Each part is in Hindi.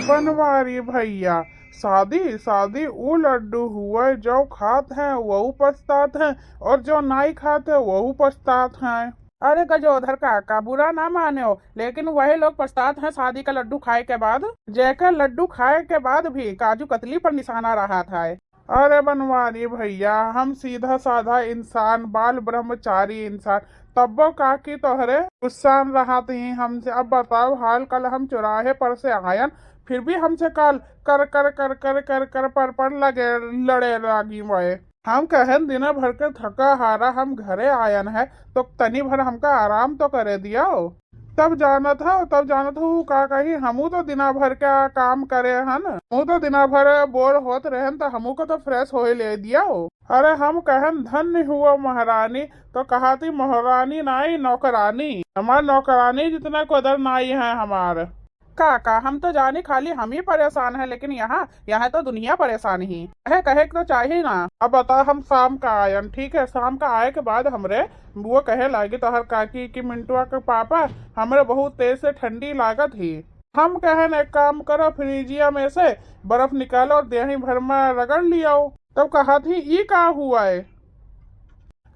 बनवारी भैया, शादी शादी वो लड्डू हुआ जो खात हैं वहू पछतात हैं, और जो नहीं खाते वहू पछतात हैं। अरे गजोधर काका, बुरा ना माने हो, लेकिन वही लोग पछतात हैं शादी का लड्डू खाए के बाद, जेकर लड्डू खाए के बाद भी काजू कतली पर निशाना रहा था। अरे बनवारी भैया, हम सीधा साधा इंसान, बाल ब्रह्मचारी इंसान, तब्बो काकी तोहरे गुस्सान रहा थी हमसे। अब बताओ हाल, कल हम चौराहे पर से आयन, फिर भी हमसे कल कर कर कर कर कर कर पर लगे लड़े लागी वह। हम कहन दिन भर के थका हारा हम घरे आयन है, तो तनी भर हमका आराम तो करे दिया हो। तब जाना था वो का कही, हमू तो दिना भर क्या काम करे हन, हमू तो दिना भर बोर होत रहन, तो हमू को तो फ्रेश हो ले दिया हो। अरे हम कहन धन्य हुआ महारानी, तो कहा थी महारानी नाई नौकरानी, हमार नौकरानी जितना कदर नाई है हमार। काका हम तो जाने खाली हम ही परेशान है, लेकिन यहाँ यहाँ तो दुनिया परेशान ही है, कहे तो चाहिए ना। अब बता, हम शाम का आयन, ठीक है, शाम का आए के बाद हमरे वो कहे लागे तो हर काकी की मिंटुआ के पापा हमरे बहुत तेज से ठंडी लागत ही। हम कहन एक काम करो, फ्रिजिया में से बर्फ निकालो और देही भर में रगड़ लियाओ। तब कहा थी ई का हुआ है,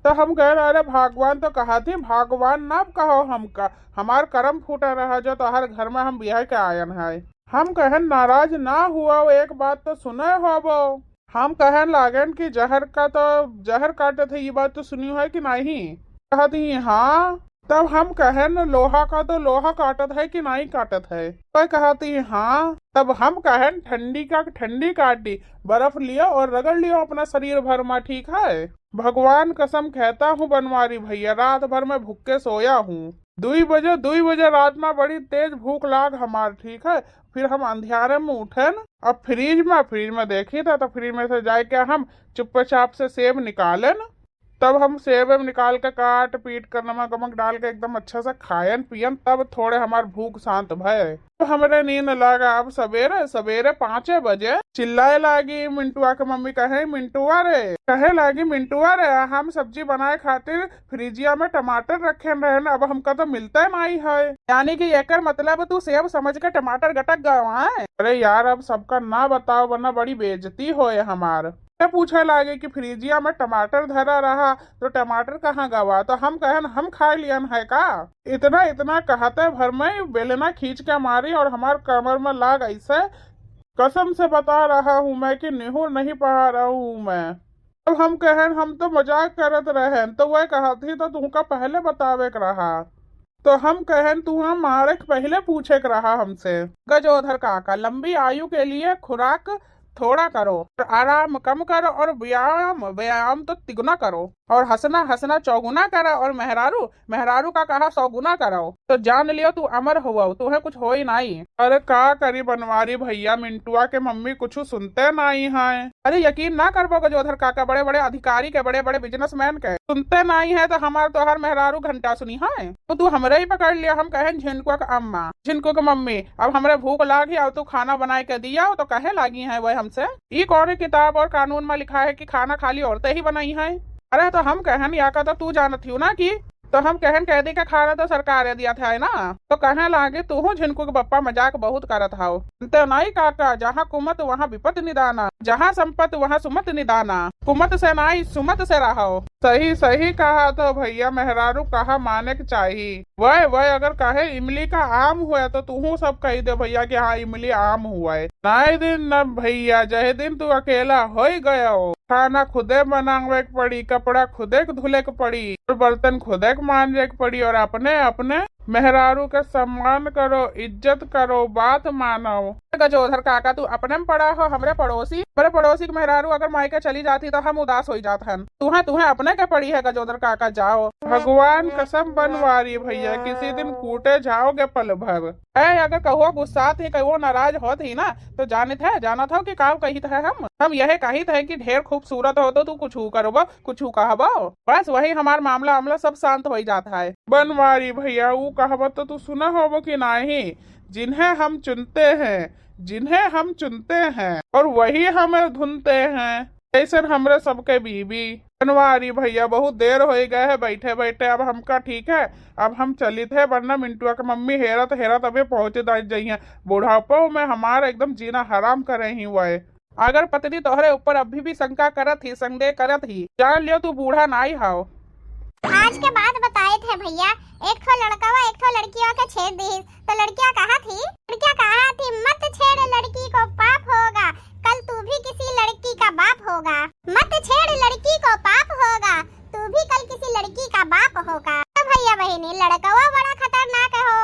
तो हम कह रहे अरे भगवान, तो कहा थी भगवान ना कहो हमका, हमार कर्म फूटा रहा जो तो हर घर में हम बिहार के आयन है। हम कहन नाराज ना हुआ, एक बात तो सुने हो वो। हम कहन लागन कि जहर का तो जहर काटे थे, ये बात तो सुनी है कि नहीं। कहा थी हाँ। तब हम कहन लोहा का तो लोहा काटत है कि नहीं काटत है, तो कहा थी हाँ। तब हम कहन ठंडी का ठंडी काटी, बर्फ लियो और रगड़ लियो अपना शरीर भर में, ठीक है। भगवान कसम कहता हूँ बनवारी भैया, रात भर में भूखे सोया हूँ। 2 बजे रात में बड़ी तेज भूख लाग हमार, ठीक है। फिर हम अंधियारे में उठे न, अब फ्रिज में देखी था, तो फ्रिज में से जाके हम चुपचाप से सेब निकाले न। तब हम सेब निकाल के काट पीट कर नमक वमक डाल के एकदम अच्छा से खायन पियन, तब थोड़े हमार भूख शांत भय। तो हमरे नींद लगा। अब सवेरे सवेरे 5 बजे चिल्लाए लागी मिंटुआ के मम्मी, कहे मिंटुआ रे, कहे लागी मिंटुआ रे, हम सब्जी बनाए खातिर फ्रिजिया में टमाटर रखे रहे न, अब हमका तो मिलता नहीं है। यानी कि एकर मतलब तू सेब समझ के टमाटर गटक गवा है। अरे यार अब सबका ना बताओ वरना बड़ी बेइज्जती होए हमार। पूछे लागे कि फ्रिजिया में टमाटर धरा रहा तो टमाटर कहाँ गवा, तो हम कहन हम खा लियन है का। इतना इतना कहते भर में बेलना खींच के मारी और हमार कमर में लाग ऐसे। कसम से बता रहा हूँ मैं कि निहुर नहीं पा रहा हूँ मैं। अब हम कहन हम तो मजाक करत रहे, तो वह कहा थी तो तुमका पहले बतावे के रहा, तो हम कहन तू हम मारे पहले पूछे के रहा हमसे। गजोधर काका, लंबी आयु के लिए खुराक थोड़ा करो और आराम कम करो, और व्यायाम व्यायाम तो तिगुना करो, और हंसना हंसना चौगुना करो, और मेहरारू मेहरारू का कहा 100 गुना करो, तो जान लियो तू अमर हुआ, तुम्हें कुछ हो ही नहीं। अरे का करी बनवारी भैया, मिंटुआ के मम्मी कुछ सुनते नहीं है। अरे यकीन ना करबो गजोधर काका, बड़े बड़े अधिकारी के बड़े बड़े बिजनेसमैन के सुनते नहीं है, तो हमार तो हर मेहरारू घंटा सुनी है, तो तू हमरे ही पकड़ लिया। हम कहे झिनको का अम्मा, झिनको के मम्मी, अब हमरे भूख लागी, अब तू खाना बनाए के दिया, तो कहे लागी है वह हमसे, ये कौन किताब और कानून में लिखा है कि खाना खाली औरतें ही बनाई है। अरे तो हम कहन या का तो तू जानती हूँ ना कि, तो हम कहन कह दी का खाना तो सरकार दिया था है ना, तो कहने लागे तू झिनको के बप्पा मजाक बहुत करत हाउ। तो नहीं काका, जहाँ कुमत वहाँ विपत निदाना, जहाँ संपत वहाँ सुमत निदाना, कुमत से नहीं सुमत से रहो। सही सही कहा तो भैया, मेहरारू कहा माने के चाहिए। वह अगर कहे इमली का आम हुआ तो तू सब कही दे भैया कि हाँ इमली आम हुआ है। नहीं दिन न भैया, जहे दिन तू अकेला हो गया हो, खाना खुदे बनावे के पड़ी, कपड़ा खुदे धुले के पड़ी, और बर्तन खुदे मांजे के पड़ी, और अपने अपने मेहरारू के सम्मान करो, इज्जत करो, बात मानो। गजोधर काका, तू अपने में पड़ा हो, हमरे पड़ोसी के मेहरारू अगर मायके चली जाती तो हम उदास हो जाते हैं। तुम्हें अपने के पड़ी है गजोधर काका, जाओ। भगवान कसम बनवारी भैया, किसी दिन कूटे जाओगे पल भर। अगर कहो गुस्सा थी, कहो नाराज होत ही ना, तो जाना था कि काम कही थे हम यह कही थे कि ढेर खूबसूरत हो तो तू कुछ करबो कुछ कहबो, बस वही हमार मामला सब शांत हो जाता है। बनवारी भैया, वो कहबो तो तू सुना होबो कि नहीं, जिन्हें हम चुनते हैं और वही हमें धुनते हैं, ऐसे हमरे सबके बीबी बनवारी भैया बहुत देर हो गए है बैठे बैठे। अब हमका ठीक है, अब हम चलित है, वरना मिंटुआ के मम्मी हेरत अबे पहुंचे जाइए। बुढ़ापो में हमारा एकदम जीना हराम करे ही हुआ है। अगर पत्नी तोहरे ऊपर अभी भी शंका करत ही, संदेह करत ही, जान लियो तू बूढ़ा नाई हाओ। आज के बाद बताए थे भैया, एक ठो लड़का व एक ठो लड़कियों के छेड़ दी तो लड़कियां कहा थी मत छेड़ लड़की को पाप होगा, कल तू भी किसी लड़की का बाप होगा। मत छेड़ लड़की को पाप होगा, तू भी कल किसी लड़की का बाप होगा। तो भैया बहनी लड़का वो बड़ा खतरनाक हो।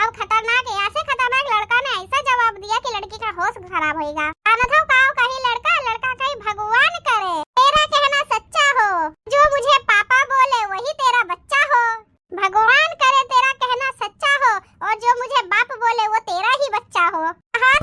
अब खतरनाक है, ऐसे खतरनाक लड़का ने ऐसा जवाब दिया कि लड़की का होश खराब होएगा। अनथो काओ कहीं लड़का कहीं भगवान करे, तेरा कहना सच्चा हो, जो मुझे पापा बोले वही तेरा बच्चा हो। भगवान करे तेरा कहना सच्चा हो और जो मुझे बाप बोले वो तेरा ही बच्चा हो। हाँ?